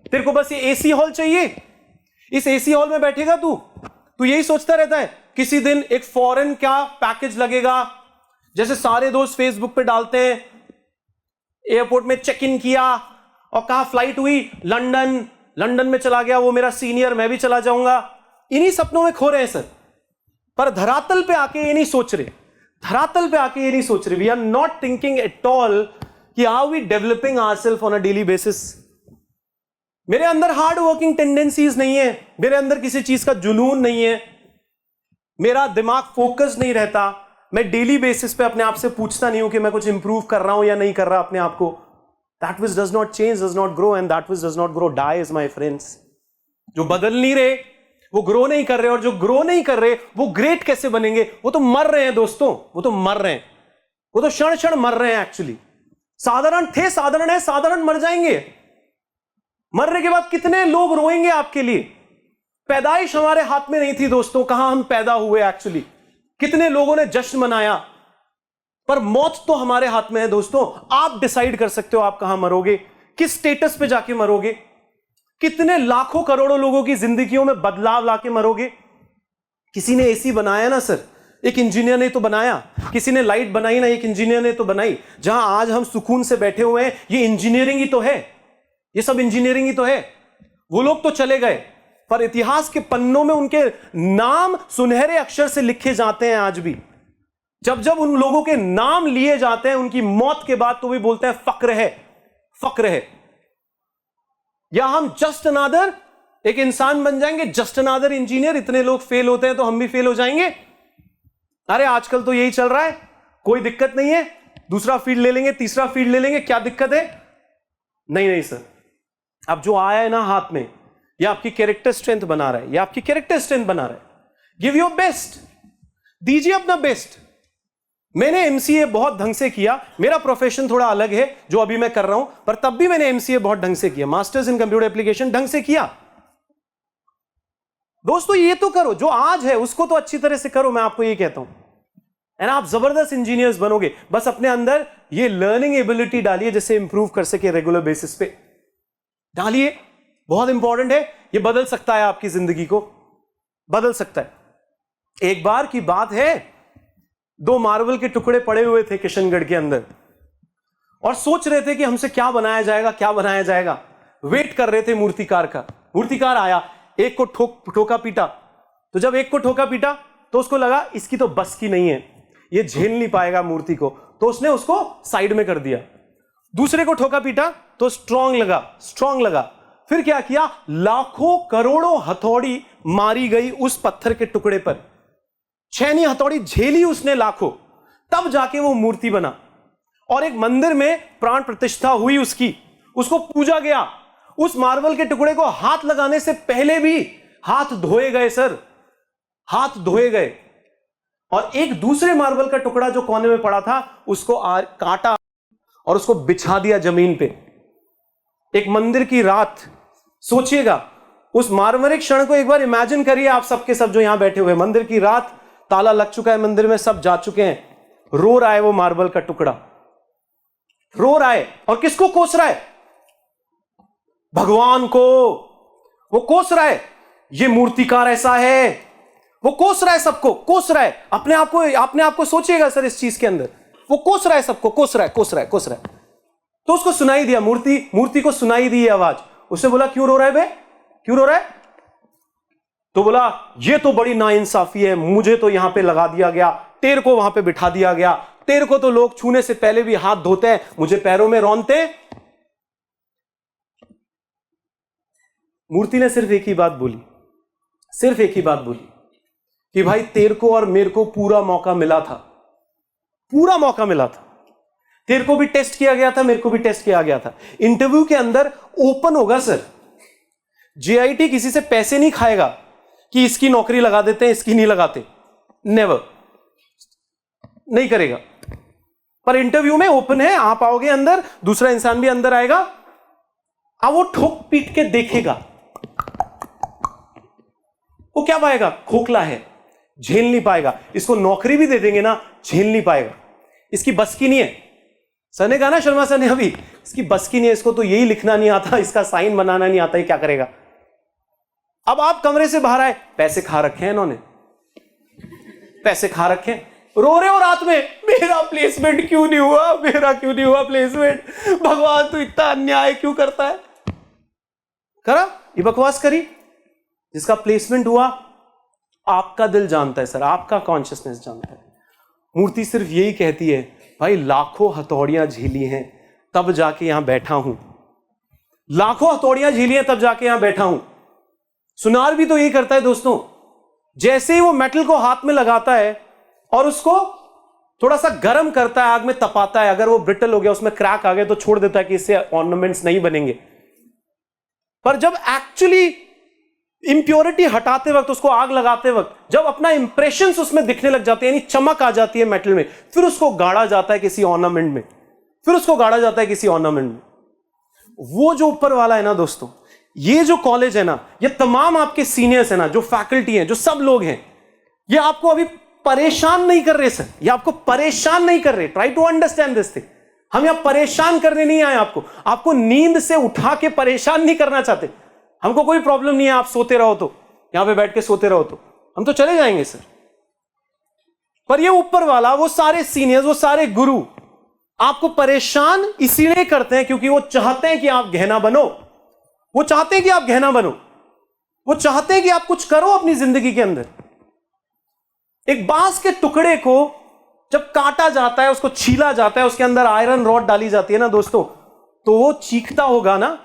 Speaker 1: तेरे को बस ये एसी हॉल चाहिए, इस एसी हॉल में बैठेगा तू यही सोचता रहता है किसी दिन एक फॉरेन का पैकेज लगेगा, जैसे सारे दोस्त फेसबुक पे डालते हैं, एयरपोर्ट में चेक इन किया और कहा फ्लाइट हुई, लंदन में चला गया वो मेरा सीनियर, मैं भी चला जाऊंगा। इन्हीं सपनों में खो रहे हैं सर, पर धरातल पे आके ये नहीं सोच रहे, we are not thinking at all कि how we developing ourselves on a daily basis. मेरे अंदर हार्ड वर्किंग टेंडेंसीज नहीं है, मेरे अंदर किसी चीज का जुनून नहीं है, मेरा दिमाग फोकस नहीं रहता, मैं डेली बेसिस पे अपने आप से पूछता नहीं हूं कि मैं कुछ इंप्रूव कर रहा हूं या नहीं कर रहा अपने आप को। That which does not change does not grow, and that which does not grow dies, my friends. जो बदल नहीं रहे वो ग्रो नहीं कर रहे, और जो ग्रो नहीं कर रहे वो ग्रेट कैसे बनेंगे? वो तो मर रहे हैं दोस्तों, वो तो क्षण मर रहे हैं एक्चुअली। साधारण थे, साधारण है, साधारण मर जाएंगे। मरने के बाद कितने लोग रोएंगे आपके लिए? पैदाइश हमारे हाथ में नहीं थी दोस्तों, कहां हम पैदा हुए एक्चुअली। कितने लोगों ने जश्न मनाया, पर मौत तो हमारे हाथ में है दोस्तों। आप डिसाइड कर सकते हो आप कहां मरोगे, किस स्टेटस पे जाके मरोगे, कितने लाखों करोड़ों लोगों की जिंदगियों में बदलाव लाके मरोगे। किसी ने एसी बनाया ना सर, एक इंजीनियर ने तो बनाया, किसी ने लाइट बनाई ना, एक इंजीनियर ने तो बनाई। जहां आज हम सुकून से बैठे हुए हैं, ये इंजीनियरिंग ही तो है, ये सब इंजीनियरिंग ही तो है। वो लोग तो चले गए, पर इतिहास के पन्नों में उनके नाम सुनहरे अक्षर से लिखे जाते हैं आज भी। जब उन लोगों के नाम लिए जाते हैं उनकी मौत के बाद, तो भी बोलते हैं फक्र है। या हम जस्ट अनादर एक इंसान बन जाएंगे, जस्ट अनादर इंजीनियर। इतने लोग फेल होते हैं तो हम भी फेल हो जाएंगे। अरे आजकल तो यही चल रहा है, कोई दिक्कत नहीं है, दूसरा फील्ड ले लेंगे, तीसरा फील्ड ले लेंगे, क्या दिक्कत है? नहीं सर, अब जो आया है ना हाथ में, यह आपकी कैरेक्टर स्ट्रेंथ बना रहा है, यह आपकी कैरेक्टर स्ट्रेंथ बना रहा है। गिव योर बेस्ट, दीजिए अपना बेस्ट। मैंने एमसीए बहुत ढंग से किया, मेरा प्रोफेशन थोड़ा अलग है जो अभी मैं कर रहा हूं, पर तब भी मैंने एमसीए बहुत ढंग से किया, मास्टर्स इन कंप्यूटर एप्लीकेशन ढंग से किया। दोस्तों ये तो करो, जो आज है उसको तो अच्छी तरह से करो, मैं आपको ये कहता हूं, एंड आप जबरदस्त इंजीनियर्स बनोगे। बस अपने अंदर ये लर्निंग एबिलिटी डालिए जिससे इंप्रूव कर सके, रेगुलर बेसिस पे डालिए, बहुत इंपॉर्टेंट है। ये बदल सकता है आपकी जिंदगी को, बदल सकता है। एक बार की बात है, 2 मार्बल के टुकड़े पड़े हुए थे किशनगढ़ के अंदर, और सोच रहे थे कि हमसे क्या बनाया जाएगा। वेट कर रहे थे मूर्तिकार का। मूर्तिकार आया, एक को ठोका पीटा, तो जब एक को ठोका पीटा तो उसको लगा इसकी तो बस की नहीं है, ये झेल नहीं पाएगा मूर्ति को, तो उसने उसको साइड में कर दिया। दूसरे को ठोका पीटा तो स्ट्रांग लगा। फिर क्या किया, लाखों करोड़ों हथौड़ी मारी गई उस पत्थर के टुकड़े पर, छेनी हथौड़ी झेली उसने लाखों, तब जाके वो मूर्ति बना। और एक मंदिर में प्राण प्रतिष्ठा हुई उसकी, उसको पूजा गया। उस मार्बल के टुकड़े को हाथ लगाने से पहले भी हाथ धोए गए सर, हाथ धोए गए। और एक दूसरे मार्बल का टुकड़ा जो कोने में पड़ा था उसको काटा और उसको बिछा दिया जमीन पे। एक मंदिर की रात, सोचिएगा उस मार्मरिक क्षण को एक बार इमेजिन करिए आप सबके सब जो यहां बैठे हुए। मंदिर की रात, ताला लग चुका है मंदिर में, सब जा चुके हैं, रो रहा है वो मार्बल का टुकड़ा, रो रहा है। और किसको कोस रहा है? भगवान को वो कोस रहा है। ये मूर्तिकार ऐसा है, वो कोस रहा है सबको, कोस रहा है अपने आप को सोचिएगा सर इस चीज के अंदर, वो कोस रहा है सबको, कोस रहा है। तो उसको सुनाई दिया, मूर्ति को सुनाई दी आवाज। उसने बोला क्यों रो रहा है बे, क्यों रो रहा है? तो बोला ये तो बड़ी नाइंसाफी है, मुझे तो यहां पे लगा दिया गया, तेरे को वहां पे बिठा दिया गया, तेरे को तो लोग छूने से पहले भी हाथ धोते हैं, मुझे पैरों में रौंदते। मूर्ति ने सिर्फ एक ही बात बोली कि भाई तेरे को और मेरे को पूरा मौका मिला था, तेरे को भी टेस्ट किया गया था, मेरे को भी टेस्ट किया गया था। इंटरव्यू के अंदर ओपन होगा सर, जेआईटी किसी से पैसे नहीं खाएगा कि इसकी नौकरी लगा देते हैं, इसकी नहीं लगाते, नेवर, नहीं करेगा। पर इंटरव्यू में ओपन है, आप आओगे अंदर, दूसरा इंसान भी अंदर आएगा, अब वो ठोक पीट के देखेगा, वो क्या पाएगा? खोखला है, झेल नहीं पाएगा। इसको नौकरी भी दे देंगे ना, झेल नहीं पाएगा, इसकी बस की नहीं है। सर ने कहा ना, शर्मा सर ने अभी, इसकी बस की नहीं है, इसको तो यही लिखना नहीं आता, इसका साइन बनाना नहीं आता, ये क्या करेगा? अब आप कमरे से बाहर आए, पैसे खा रखे हैं इन्होंने, पैसे खा रखे हैं, रो रहे हो रात में, मेरा प्लेसमेंट क्यों नहीं हुआ, प्लेसमेंट, भगवान तू इतना अन्याय क्यों करता है? करा ये बकवास करी, जिसका प्लेसमेंट हुआ आपका दिल जानता है सर, आपका कॉन्शियसनेस जानता है। मूर्ति सिर्फ यही कहती है, भाई लाखों हथौड़ियां झेली हैं तब जाके यहां बैठा हूं, लाखों हथौड़ियां झेली हैं तब जाके यहां बैठा हूं। सुनार भी तो यही करता है दोस्तों, जैसे ही वो मेटल को हाथ में लगाता है और उसको थोड़ा सा गर्म करता है, आग में तपाता है, अगर वो ब्रिटल हो गया, उसमें क्रैक आ गया तो छोड़ देता है कि इससे ऑर्नामेंट्स नहीं बनेंगे। पर जब एक्चुअली इंप्योरिटी हटाते वक्त, उसको आग लगाते वक्त, जब अपना इंप्रेशंस उसमें दिखने लग जाते हैं, यानी चमक आ जाती है मेटल में, फिर उसको गाड़ा जाता है किसी ऑर्नामेंट में, वो जो ऊपर वाला है ना दोस्तों, ये जो कॉलेज है ना, ये तमाम आपके सीनियर्स है ना, जो फैकल्टी है, जो सब लोग हैं, ये आपको अभी परेशान नहीं कर रहे सर, ये आपको परेशान नहीं कर रहे। Try to understand this thing. हम यहां परेशान करने नहीं आए आपको नींद से उठा के परेशान नहीं करना चाहते। हमको कोई प्रॉब्लम नहीं है, आप सोते रहो तो, यहां पे बैठ के सोते रहो तो, हम तो चले जाएंगे सर। पर ये ऊपर वाला, वो सारे सीनियर्स, वो सारे गुरु आपको परेशान इसीलिए करते हैं क्योंकि वो चाहते हैं कि आप गहना बनो, वो चाहते हैं कि आप कुछ करो अपनी जिंदगी के अंदर। एक बांस के टुकड़े को जब काटा जाता है, उसको छीला जाता है, उसके अंदर आयरन रॉड डाली जाती है ना दोस्तों, तो वो चीखता होगा ना,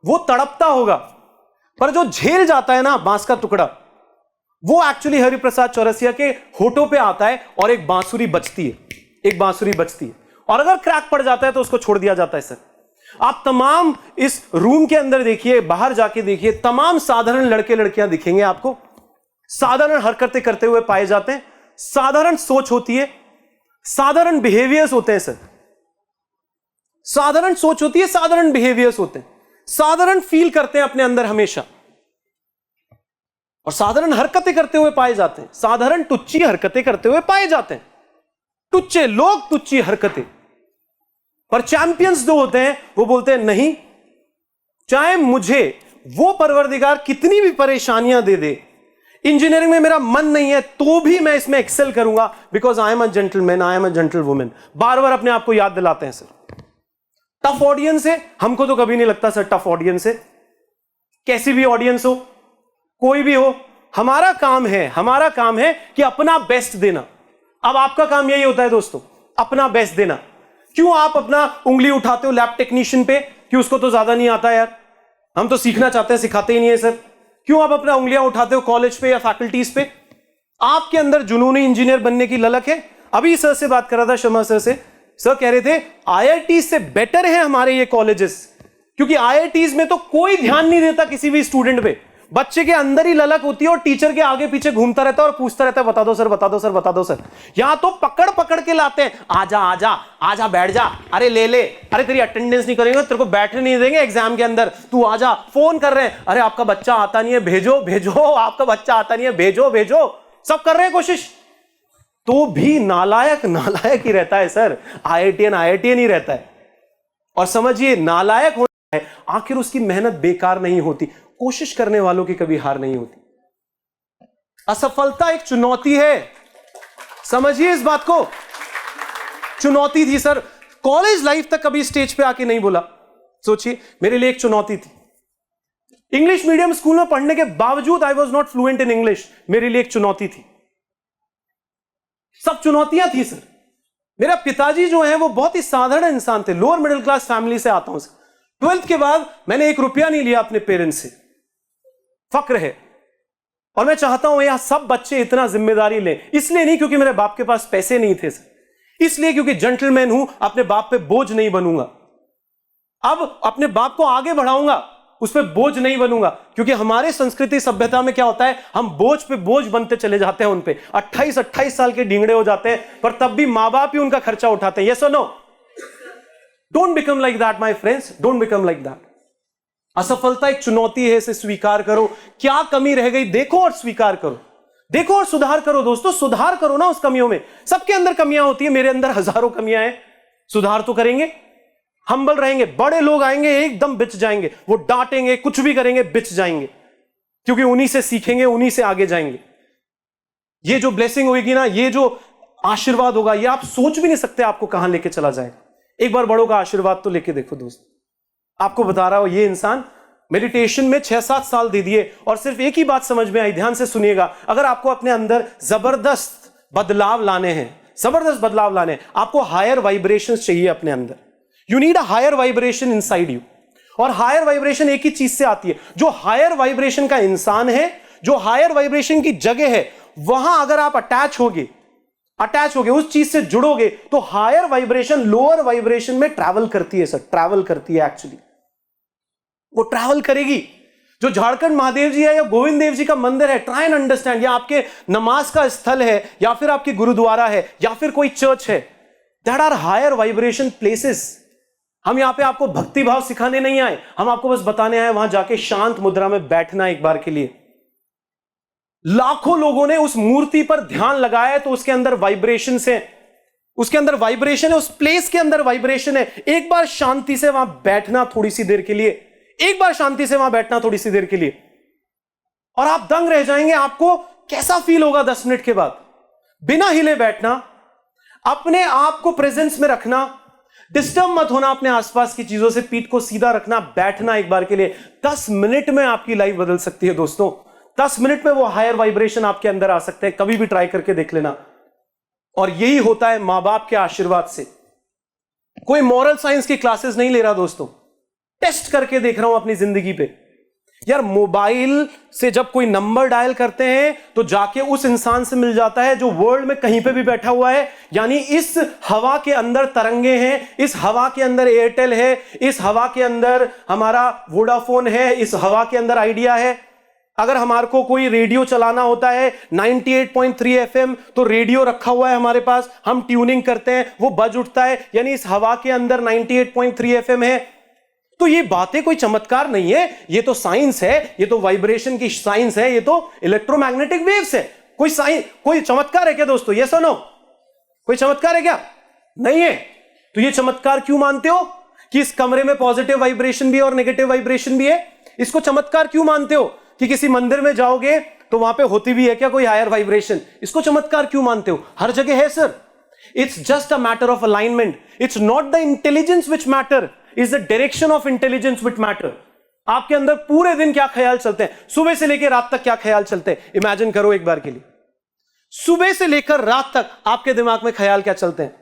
Speaker 1: वो तड़पता होगा। पर जो झेल जाता है ना बांस का टुकड़ा, वो एक्चुअली हरिप्रसाद चौरसिया के होठों पे आता है और एक बांसुरी बजती है, और अगर क्रैक पड़ जाता है तो उसको छोड़ दिया जाता है सर। आप तमाम इस रूम के अंदर देखिए, बाहर जाके देखिए, तमाम साधारण लड़के लड़कियां दिखेंगे आपको, साधारण हरकतें करते हुए पाए जाते हैं, साधारण सोच होती है, साधारण बिहेवियर्स होते हैं सर, साधारण सोच होती है, साधारण बिहेवियर्स होते हैं, साधारण फील करते हैं अपने अंदर हमेशा, और साधारण हरकतें करते हुए पाए जाते हैं, साधारण टुच्ची हरकतें करते हुए पाए जाते हैं, टुच्चे लोग, टुच्ची हरकतें। पर चैंपियंस जो होते हैं वो बोलते हैं नहीं, चाहे मुझे वो परवरदिगार कितनी भी परेशानियां दे दे, इंजीनियरिंग में मेरा मन नहीं है तो भी मैं इसमें एक्सेल करूंगा, because I am a gentleman, I am a gentle women. बार बार अपने आप को याद दिलाते हैं सर। टफ ऑडियंस है, हमको तो कभी नहीं लगता सर टफ ऑडियंस है, कैसी भी ऑडियंस हो, कोई भी हो, हमारा काम है कि अपना बेस्ट देना। अब आपका काम यही होता है दोस्तों, अपना बेस्ट देना। क्यों आप अपना उंगली उठाते हो लैब टेक्नीशियन पे कि उसको तो ज्यादा नहीं आता यार, हम तो सीखना चाहते हैं, सिखाते ही नहीं है सर। क्यों आप अपना उंगलियां उठाते हो कॉलेज पे या फैकल्टीज पे? आपके अंदर जुनूनी इंजीनियर बनने की ललक है। अभी सर से बात कर रहा था, शर्मा सर से, सर कह रहे थे आईआईटी से बेटर है हमारे ये कॉलेजेस, क्योंकि आईआईटीज में तो कोई ध्यान नहीं देता किसी भी स्टूडेंट पे, बच्चे के अंदर ही ललक होती है और टीचर के आगे पीछे घूमता रहता है और पूछता रहता है बता दो सर, बता दो सर, बता दो सर। यहां तो पकड़ पकड़ के लाते हैं, आजा आजा आजा, बैठ जा, अरे ले ले, अरे तेरी अटेंडेंस नहीं करेंगे, तेरे को बैठने नहीं देंगे एग्जाम के अंदर, तू आजा, फोन कर रहे हैं, अरे आपका बच्चा आता नहीं है, भेजो भेजो, आपका बच्चा आता नहीं है, भेजो भेजो, सब कर रहे हैं कोशिश, तो भी नालायक नालायक ही रहता है सर, आईआईटीएन ही रहता है। और समझिए नालायक होता है, आखिर उसकी मेहनत बेकार नहीं होती, कोशिश करने वालों की कभी हार नहीं होती। असफलता एक चुनौती है, समझिए इस बात को। चुनौती थी सर, कॉलेज लाइफ तक कभी स्टेज पे आके नहीं बोला। सोचिए, मेरे लिए एक चुनौती थी। इंग्लिश मीडियम स्कूल में पढ़ने के बावजूद I was not fluent in English, मेरे लिए एक चुनौती थी। सब चुनौतियां थी सर। मेरा पिताजी जो है वो बहुत ही साधारण इंसान थे, लोअर मिडिल क्लास फैमिली से आता हूं सर। 12th के बाद मैंने 1 रुपया नहीं लिया अपने पेरेंट्स से, फक्र है। और मैं चाहता हूं यह सब बच्चे इतना जिम्मेदारी लें, इसलिए नहीं क्योंकि मेरे बाप के पास पैसे नहीं थे सर, इसलिए क्योंकि जेंटलमैन हूं, अपने बाप पे बोझ नहीं बनूंगा। अब अपने बाप को आगे बढ़ाऊंगा, उस पर बोझ नहीं बनूंगा, क्योंकि हमारे संस्कृति सभ्यता में क्या होता है, हम बोझ पे बोझ बनते चले जाते हैं। उन पे 28-28 साल के ढींगड़े हो जाते हैं, पर तब भी मां बाप ही उनका खर्चा उठाते हैं। यस और no? Don't become like that my friends, don't become like that. असफलता एक चुनौती है, इसे स्वीकार करो। क्या कमी रह गई देखो और स्वीकार करो, देखो और सुधार करो। दोस्तों, सुधार करो ना उस कमियों में। सबके अंदर कमियां होती है, मेरे अंदर हजारों कमियां हैं। सुधार तो करेंगे, हम्बल रहेंगे। बड़े लोग आएंगे एकदम बिच जाएंगे, वो डांटेंगे, कुछ भी करेंगे, बिच जाएंगे, क्योंकि उन्हीं से सीखेंगे, उन्हीं से आगे जाएंगे। ये जो ब्लेसिंग होगी ना, ये जो आशीर्वाद होगा, ये आप सोच भी नहीं सकते आपको कहां लेके चला जाएगा। एक बार बड़ों का आशीर्वाद तो लेके देखो दोस्त। आपको बता रहा हूं, ये इंसान मेडिटेशन में 6-7 साल दे दिए और सिर्फ एक ही बात समझ में आई, ध्यान से सुनिएगा। अगर आपको अपने अंदर जबरदस्त बदलाव लाने हैं, जबरदस्त बदलाव लाने हैं, आपको हायर वाइब्रेशंस चाहिए अपने अंदर। You need a higher vibration inside you. और हायर वाइब्रेशन एक ही चीज से आती है, जो हायर वाइब्रेशन का इंसान है, जो हायर वाइब्रेशन की जगह है, वहां अगर आप अटैच होगे, उस चीज से जुड़ोगे, तो हायर वाइब्रेशन लोअर वाइब्रेशन में ट्रैवल करती है सर, ट्रैवल करती है एक्चुअली, वो ट्रैवल करेगी। जो झारखंड महादेव जी है या गोविंद देव जी का मंदिर है, ट्राई एंड अंडरस्टैंड, या आपके नमाज का स्थल है, या फिर आपकी गुरुद्वारा है, या फिर कोई चर्च है, that are higher vibration places. हम यहां पे आपको भक्ति भाव सिखाने नहीं आए, हम आपको बस बताने आए वहां जाके शांत मुद्रा में बैठना एक बार के लिए। लाखों लोगों ने उस मूर्ति पर ध्यान लगाया, तो उसके अंदर वाइब्रेशन है, उसके अंदर वाइब्रेशन है, उस प्लेस के अंदर वाइब्रेशन है। एक बार शांति से वहां बैठना थोड़ी सी देर के लिए, एक बार शांति से वहां बैठना थोड़ी सी देर के लिए, और आप दंग रह जाएंगे। आपको कैसा फील होगा 10 मिनट के बाद? बिना हिले बैठना, अपने आप को प्रेजेंस में रखना, डिस्टर्ब मत होना अपने आसपास की चीजों से, पीठ को सीधा रखना, बैठना एक बार के लिए। 10 मिनट में आपकी लाइफ बदल सकती है दोस्तों। 10 मिनट में वो हायर वाइब्रेशन आपके अंदर आ सकते हैं। कभी भी ट्राई करके देख लेना। और यही होता है मां बाप के आशीर्वाद से। कोई मॉरल साइंस की क्लासेस नहीं ले रहा दोस्तों, टेस्ट करके देख रहा हूं अपनी जिंदगी पे। यार, मोबाइल से जब कोई नंबर डायल करते हैं तो जाके उस इंसान से मिल जाता है जो वर्ल्ड में कहीं पे भी बैठा हुआ है। यानी इस हवा के अंदर तरंगे हैं, इस हवा के अंदर एयरटेल है, इस हवा के अंदर हमारा वोडाफोन है, इस हवा के अंदर आइडिया है। अगर हमारे को कोई रेडियो चलाना होता है 98.3 FM, तो रेडियो रखा हुआ है हमारे पास, हम ट्यूनिंग करते हैं, वो बज उठता है, यानी इस हवा के अंदर 98.3 FM है। तो ये बातें कोई चमत्कार नहीं है, ये तो साइंस है, ये तो वाइब्रेशन की साइंस है, ये तो इलेक्ट्रोमैग्नेटिक वेव्स है। कोई साइंस, कोई चमत्कार है क्या दोस्तों? यस और नो? कोई चमत्कार है क्या? नहीं है। तो ये चमत्कार क्यों मानते हो कि इस कमरे में पॉजिटिव वाइब्रेशन भी है और नेगेटिव वाइब्रेशन भी है? इसको चमत्कार क्यों मानते हो कि किसी मंदिर में जाओगे तो वहां पे होती भी है क्या कोई हायर वाइब्रेशन? इसको चमत्कार क्यों मानते हो? हर जगह है sir. It's just a matter of alignment. It's not the intelligence which matter, is the direction of intelligence which matter. आपके अंदर पूरे दिन क्या ख्याल चलते हैं, सुबह से लेकर रात तक क्या ख्याल चलते हैं, इमेजिन करो एक बार के लिए। सुबह से लेकर रात तक आपके दिमाग में ख्याल क्या चलते हैं?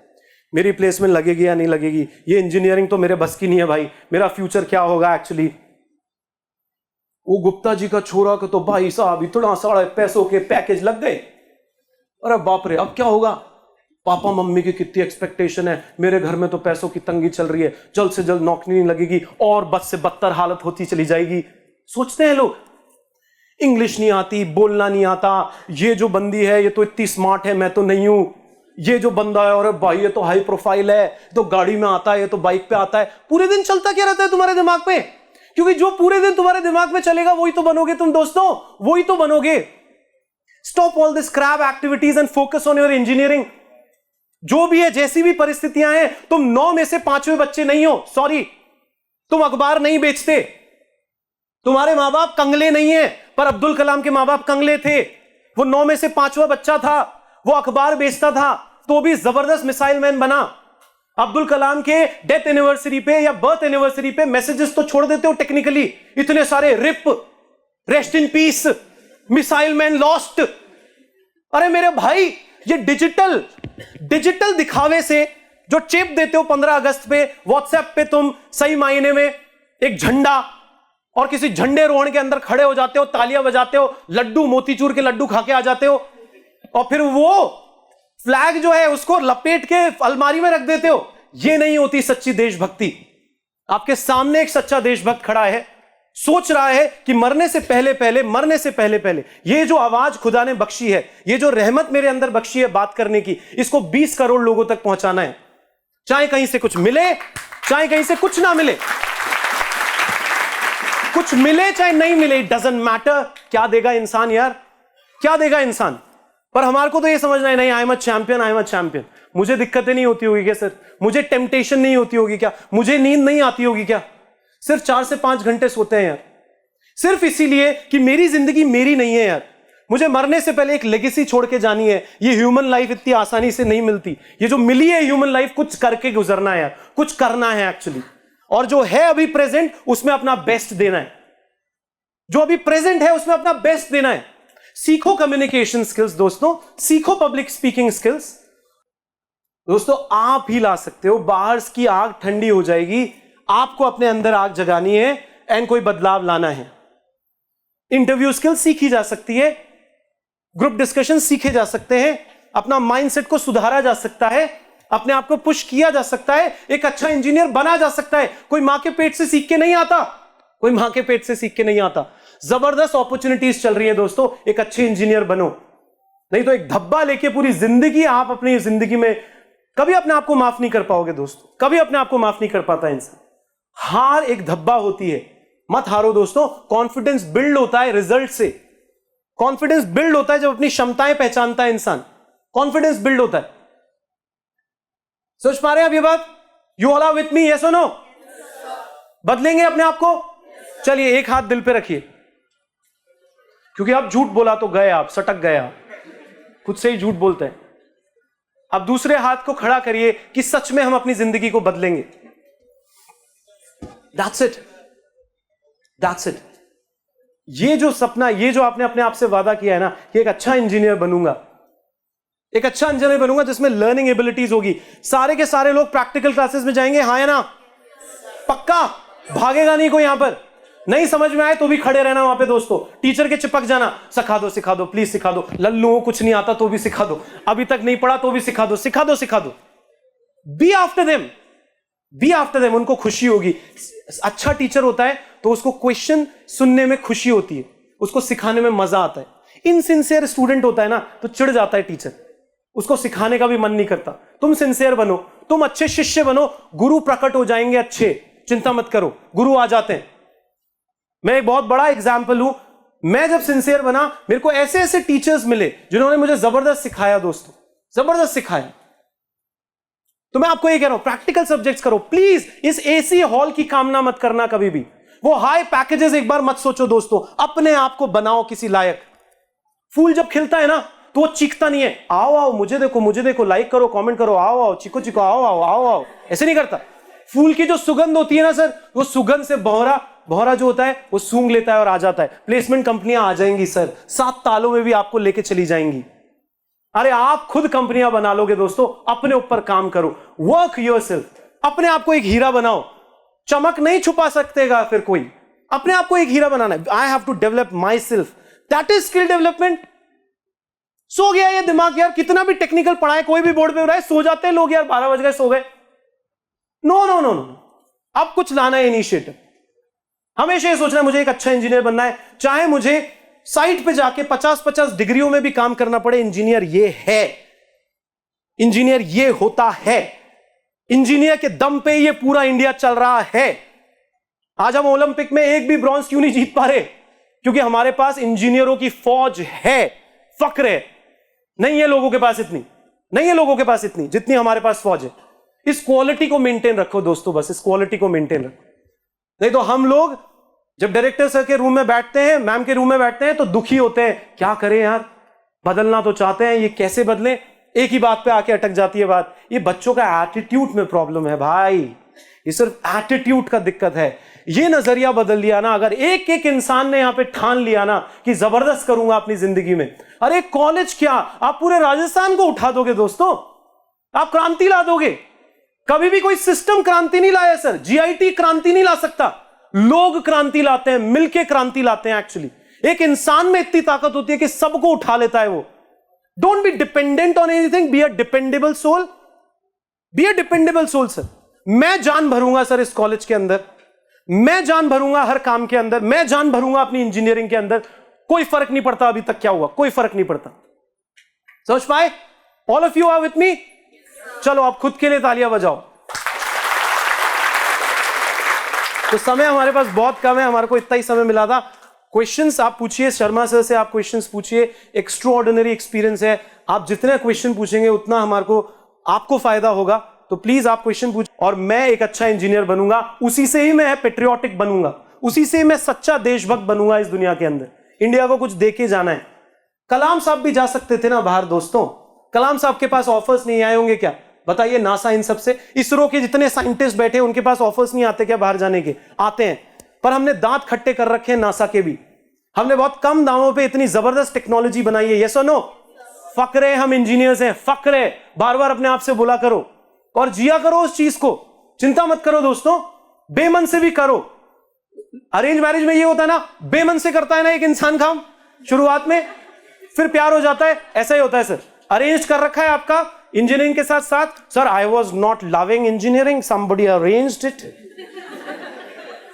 Speaker 1: मेरी प्लेसमेंट लगेगी या नहीं लगेगी, ये इंजीनियरिंग तो मेरे बस की नहीं है भाई, मेरा फ्यूचर क्या होगा एक्चुअली। वो गुप्ता जी का छोरा को तो भाई साहब इतना सारे पैसों के पैकेज लग गए, अरे बाप रे, अब क्या होगा? पापा मम्मी की कितनी एक्सपेक्टेशन है, मेरे घर में तो पैसों की तंगी चल रही है, जल्द से जल्द नौकरी नहीं लगेगी और बद से बदतर हालत होती चली जाएगी। सोचते हैं लोग। इंग्लिश नहीं आती, बोलना नहीं आता, ये जो बंदी है ये तो इतनी स्मार्ट है, मैं तो नहीं हूं। ये जो बंदा है, अरे भाई ये तो हाई प्रोफाइल है, तो गाड़ी में आता है, ये तो बाइक पे आता है। पूरे दिन चलता क्या रहता है तुम्हारे दिमाग में? क्योंकि जो पूरे दिन तुम्हारे दिमाग में चलेगा वही तो बनोगे तुम दोस्तों, वही तो बनोगे। Stop all this crap activities and focus on your engineering. जो भी है, जैसी भी परिस्थितियां हैं, तुम 9 में से 5वें बच्चे नहीं हो, सॉरी। तुम अखबार नहीं बेचते, तुम्हारे मां बाप कंगले नहीं है, पर अब्दुल कलाम के मां बाप कंगले थे। वो 9 में से 5वां बच्चा था, वो अखबार बेचता था तो भी जबरदस्त मिसाइल मैन बना। अब्दुल कलाम के डेथ एनिवर्सरी पे या बर्थ एनिवर्सरी पे मैसेजेस तो छोड़ देते हो टेक्निकली, इतने सारे RIP, rest in peace, missile man lost. अरे मेरे भाई, ये डिजिटल दिखावे से जो चिप देते हो 15 अगस्त पे व्हाट्सएप पे, तुम सही मायने में एक झंडा और किसी झंडे रोहण के अंदर खड़े हो जाते हो, तालियां बजाते हो, लड्डू मोतीचूर के लड्डू खा के आ जाते हो, और फिर वो फ्लैग जो है उसको लपेट के अलमारी में रख देते हो। ये नहीं होती सच्ची देशभक्ति। आपके सामने एक सच्चा देशभक्त खड़ा है, सोच रहा है कि मरने से पहले ये जो आवाज खुदा ने बख्शी है, ये जो रहमत मेरे अंदर बख्शी है बात करने की, इसको 20 करोड़ लोगों तक पहुंचाना है। चाहे कहीं से कुछ मिले, चाहे कहीं से कुछ ना मिले, कुछ मिले चाहे नहीं मिले, इट डजंट मैटर। क्या देगा इंसान यार, क्या देगा इंसान? पर हमारे को तो ये समझना है, नहीं, आई एम अ चैंपियन। मुझे दिक्कतें नहीं होती होगी क्या सर? मुझे टेम्पटेशन नहीं होती होगी क्या? मुझे नींद नहीं आती होगी क्या? सिर्फ 4 से 5 घंटे सोते हैं यार, सिर्फ इसीलिए कि मेरी जिंदगी मेरी नहीं है यार। मुझे मरने से पहले एक लेगेसी छोड़ के जानी है। ये ह्यूमन लाइफ इतनी आसानी से नहीं मिलती। ये जो मिली है ह्यूमन लाइफ, कुछ करके गुजरना है यार, कुछ करना है एक्चुअली। और जो है अभी प्रेजेंट, उसमें अपना बेस्ट देना है। जो अभी प्रेजेंट है उसमें अपना बेस्ट देना है। सीखो कम्युनिकेशन स्किल्स दोस्तों, सीखो पब्लिक स्पीकिंग स्किल्स। दोस्तों आप ही ला सकते हो। बाहर की आग ठंडी हो जाएगी, आपको अपने अंदर आग जगानी है एंड कोई बदलाव लाना है। इंटरव्यू स्किल्स सीखी जा सकती है, ग्रुप डिस्कशन सीखे जा सकते हैं, अपना माइंडसेट को सुधारा जा सकता है, अपने आप को पुश किया जा सकता है, एक अच्छा इंजीनियर बना जा सकता है। कोई मां के पेट से सीख के नहीं आता, कोई मां के पेट से सीख के नहीं आता। जबरदस्त अपॉर्चुनिटीज चल रही है दोस्तों, एक अच्छे इंजीनियर बनो। नहीं तो एक धब्बा लेके पूरी जिंदगी आप अपनी जिंदगी में कभी अपने आप को माफ नहीं कर पाओगे दोस्तों, कभी अपने आप को माफ नहीं कर पाता इंसान। हार एक धब्बा होती है, मत हारो दोस्तों। कॉन्फिडेंस बिल्ड होता है रिजल्ट से। कॉन्फिडेंस बिल्ड होता है जब अपनी क्षमताएं पहचानता है इंसान, कॉन्फिडेंस बिल्ड होता है। सोच पा रहे हैं आप ये बात? You all are with me, yes और नो? बदलेंगे अपने आप को? चलिए एक हाथ दिल पे रखिए, क्योंकि आप झूठ बोला तो गए, आप सटक गए, आप खुद से ही झूठ बोलते हैं। अब दूसरे हाथ को खड़ा करिए कि सच में हम अपनी जिंदगी को बदलेंगे। That's it. That's it. ये जो सपना, ये जो आपने अपने आप से वादा किया है ना कि एक अच्छा इंजीनियर बनूंगा, एक अच्छा इंजीनियर बनूंगा जिसमें लर्निंग एबिलिटीज होगी। सारे के सारे लोग प्रैक्टिकल क्लासेस में जाएंगे, हाँ या ना? पक्का? भागेगा नहीं कोई यहां पर। नहीं समझ में आए तो भी खड़े रहना वहां पे दोस्तों, टीचर के चिपक जाना, सिखा दो प्लीज सिखा दो। लल्लू कुछ नहीं आता तो भी सिखा दो, अभी तक नहीं पढ़ा तो भी सिखा दो। Be after them. उनको खुशी होगी। अच्छा टीचर होता है तो उसको क्वेश्चन सुनने में खुशी होती है, उसको सिखाने में मजा आता है। इनसिंसियर स्टूडेंट होता है ना तो चिढ़ जाता है टीचर, उसको सिखाने का भी मन नहीं करता। तुम सिंसियर बनो, तुम अच्छे शिष्य बनो, गुरु प्रकट हो जाएंगे अच्छे, चिंता मत करो, गुरु आ जाते हैं। मैं एक बहुत बड़ा एग्जाम्पल हूं। मैं जब सिंसियर बना, मेरे को ऐसे ऐसे टीचर्स मिले जिन्होंने मुझे जबरदस्त सिखाया दोस्तों, जबरदस्त सिखाया। तो मैं आपको ये कह रहा हूं, प्रैक्टिकल सब्जेक्ट्स करो प्लीज। इस एसी हॉल की कामना मत करना कभी भी। वो हाई पैकेजेस एक बार मत सोचो दोस्तों, अपने आप को बनाओ किसी लायक। फूल जब खिलता है ना तो वो चीखता नहीं है, आओ आओ मुझे देखो, लाइक करो, कमेंट करो, आओ चिको, आओ। ऐसे नहीं करता। फूल की जो सुगंध होती है ना सर, वो सुगंध से बहरा जो होता है वो सूंघ लेता है और आ जाता है। प्लेसमेंट कंपनियां आ जाएंगी सर, 7 तालों में भी आपको लेके चली जाएंगी। अरे आप खुद कंपनियां बना लोगे दोस्तों, अपने ऊपर काम करो, वर्क योरसेल्फ, अपने आप को एक हीरा बनाओ। चमक नहीं छुपा सकतेगा फिर कोई, अपने आप को एक हीरा बनाना है। I have to develop myself, that is skill development. So गया ये दिमाग यार, कितना भी टेक्निकल पढ़ाए, कोई भी बोर्ड पे हो रहा है, सो जाते हैं लोग यार, 12 बज गए सो गए। नो, अब कुछ लाना है इनिशिएटिव। हमेशा ये सोचना है मुझे एक अच्छा इंजीनियर बनना है, चाहे मुझे साइट पे जाके 50-50 डिग्रियों में भी काम करना पड़े। इंजीनियर ये है, इंजीनियर ये होता है, इंजीनियर के दम पे ये पूरा इंडिया चल रहा है। आज हम ओलंपिक में एक भी ब्रॉन्ज क्यों नहीं जीत पा रहे? क्योंकि हमारे पास इंजीनियरों की फौज है, फक्र है। नहीं है लोगों के पास इतनी जितनी हमारे पास फौज है। इस क्वालिटी को मेंटेन रखो दोस्तों, बस इस क्वालिटी को मेंटेन रखो। नहीं तो हम लोग जब डायरेक्टर सर के रूम में बैठते हैं, मैम के रूम में बैठते हैं तो दुखी होते हैं, क्या करें यार, बदलना तो चाहते हैं, ये कैसे बदलें? एक ही बात पे आके अटक जाती है बात, ये बच्चों का एटीट्यूड में प्रॉब्लम है भाई, ये सिर्फ एटीट्यूड का दिक्कत है। ये नजरिया बदल लिया ना, अगर एक एक इंसान ने यहां पे ठान लिया ना कि जबरदस्त करूंगा अपनी जिंदगी में, अरे कॉलेज क्या, आप पूरे राजस्थान को उठा दोगे दोस्तों, आप क्रांति ला दोगे। कभी भी कोई सिस्टम क्रांति नहीं लाया सर, जीआईटी क्रांति नहीं ला सकता, लोग क्रांति लाते हैं, मिलके क्रांति लाते हैं। एक्चुअली एक इंसान में इतनी ताकत होती है कि सबको उठा लेता है वो। Don't be dependent on anything, be a dependable soul, be a dependable soul sir. मैं जान भरूंगा सर इस कॉलेज के अंदर, मैं जान भरूंगा हर काम के अंदर, मैं जान भरूंगा अपनी इंजीनियरिंग के अंदर, कोई फर्क नहीं पड़ता अभी तक क्या हुआ, कोई फर्क नहीं पड़ता। समझ पाए? All of you are with me? चलो आप खुद के लिए तालियां बजाओ। तो समय हमारे पास बहुत कम है, हमारे को इतना ही समय मिला था। क्वेश्चंस आप पूछिए, शर्मा सर से आप क्वेश्चंस पूछिए, एक्स्ट्राऑर्डिनरी एक्सपीरियंस है, आप जितने क्वेश्चन पूछेंगे उतना हमारे को आपको फायदा होगा। तो प्लीज आप क्वेश्चन पूछिए और मैं एक अच्छा इंजीनियर बनूंगा, उसी से ही मैं पेट्रियोटिक बनूंगा, उसी से ही मैं सच्चा देशभक्त बनूंगा इस दुनिया के अंदर। इंडिया को कुछ देके जाना है। कलाम साहब भी जा सकते थे ना बाहर दोस्तों, कलाम साहब के पास ऑफर्स नहीं आए होंगे क्या? बताइए, नासा इन सब से, इसरो के जितने साइंटिस्ट बैठे उनके पास ऑफर्स नहीं आते क्या बाहर जाने के? आते हैं, पर हमने दांत खट्टे कर रखे हैं नासा के भी। हमने बहुत कम दामों पे इतनी जबरदस्त टेक्नोलॉजी बनाई है। यस और नो? फक्रे, हम इंजीनियर्स हैं, फक्रे। बार बार अपने आप से बोला करो और जिया करो उस चीज को, चिंता मत करो दोस्तों, बेमन से भी करो। अरेंज मैरिज में ये होता है ना, बेमन से करता है ना एक इंसान काम शुरुआत में, फिर प्यार हो जाता है, ऐसा ही होता है सर। अरेंज कर रखा है आपका इंजीनियरिंग के साथ साथ, sir I was not loving engineering, somebody arranged it.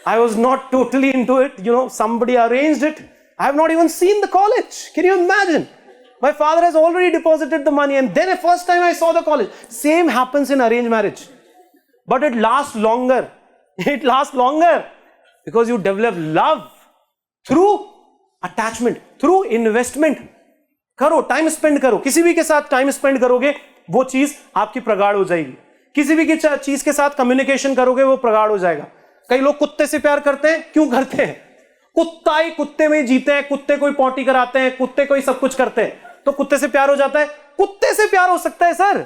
Speaker 1: I was not totally into it, you know, somebody arranged it. I have not even seen the college. Can you imagine? My father has already deposited the money and then the first time I saw the college. Same happens in arranged marriage. But it lasts longer. It lasts longer because you develop love through attachment, through investment. करो, टाइम स्पेंड करो, किसी भी के साथ टाइम स्पेंड करोगे वो चीज आपकी प्रगाढ़ हो जाएगी। किसी भी चीज के साथ कम्युनिकेशन करोगे वो प्रगाढ़ हो जाएगा। कई लोग कुत्ते से प्यार करते हैं, क्यों करते हैं? कुत्ता ही कुत्ते में जीते हैं, कुत्ते कोई पॉटी कराते हैं, कुत्ते कोई सब कुछ करते हैं, तो कुत्ते से प्यार हो जाता है। कुत्ते से प्यार हो सकता है सर,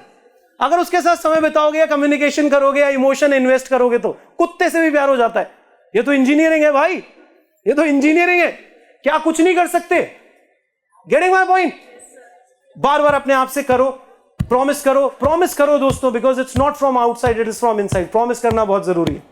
Speaker 1: अगर उसके साथ समय बिताओगे या कम्युनिकेशन करोगे या इमोशन इन्वेस्ट करोगे तो कुत्ते से भी प्यार हो जाता है। ये तो इंजीनियरिंग है भाई, ये तो इंजीनियरिंग है, क्या कुछ नहीं कर सकते? Getting my point? बार बार अपने आप से करो, प्रॉमिस करो दोस्तों, because it's not from outside, it is from inside. Promise करना बहुत जरूरी है।